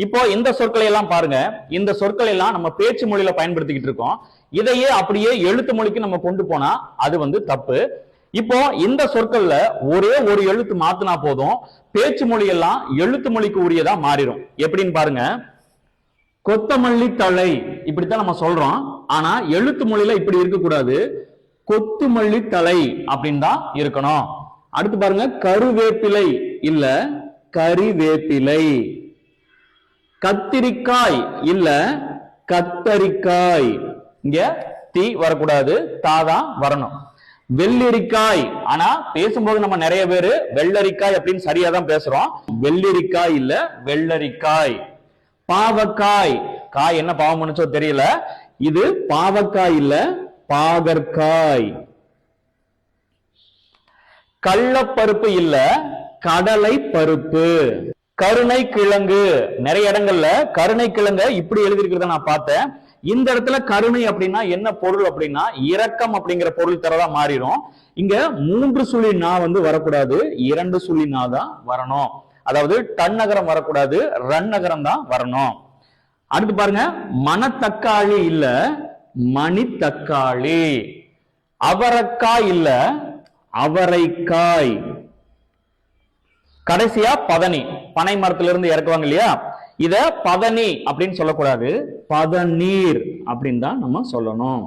இப்போ இந்த சொற்களை எல்லாம் பாருங்க, இந்த சொற்களை எல்லாம் நம்ம பேச்சு மொழியில பயன்படுத்திக்கிட்டு இருக்கோம். இதையே அப்படியே எழுத்து மொழிக்கு நம்ம கொண்டு போனா அது வந்து தப்பு. இப்போ இந்த சொற்கள்ல ஒரே ஒரு எழுத்து மாத்தினா போதும், பேச்சு மொழி எல்லாம் எழுத்து மொழிக்கு உரியதா மாறிடும். எப்படின்னு பாருங்க, கொத்தமல்லி தழை இப்படித்தான் நம்ம சொல்றோம். ஆனா எழுத்து மொழியில இப்படி இருக்கக்கூடாது, கொத்துமல்லி தழை அப்படின்னு தான் இருக்கணும். அடுத்து பாருங்க, கருவேப்பிலை இல்ல கறிவேப்பிலை. கத்திரிக்காய் இல்ல கத்தரிக்காய். இங்க தீ வரக்கூடாது, தாதான் வரணும். வெள்ளரிக்காய், ஆனா பேசும்போது நம்ம நிறைய பேரு வெள்ளரிக்காய் அப்படின்னு சரியா தான் பேசுறோம். வெள்ளரிக்காய் இல்ல வெள்ளரிக்காய். பாவக்காய், காய் என்ன பாவம் பண்ணுச்சோ தெரியல, இது பாவக்காய் இல்ல பாகற்காய். கடலைப்பருப்பு இல்ல கடலை பருப்பு. கருணை கிழங்கு, நிறைய இடங்கள்ல கருணை கிழங்க இப்படி எழுதிருக்கிறத நான் பார்த்தேன். இந்த இடத்துல கருணை அப்படின்னா என்ன பொருள் அப்படின்னா இரக்கம் அப்படிங்கிற பொருள் தரதா மாறிடும். இங்க 3 சுழி நா வந்து வரக்கூடாது, 2 சுழி நா தான் வரணும். அதாவது டன்னகரம் வரக்கூடாது, ரன்னகரம் தான் வரணும். அடுத்து பாருங்க, மணத்தக்காளி இல்ல மணித்தக்காளி. அவரைக்காய் இல்ல அவரைக்காய். கடைசியா பதனி, பனை மரத்திலிருந்து இறக்குவாங்க இல்லையா, இத பதனி அப்படின்னு சொல்லக்கூடாது, பதநீர் அப்படின்னு தான் நம்ம சொல்லணும்.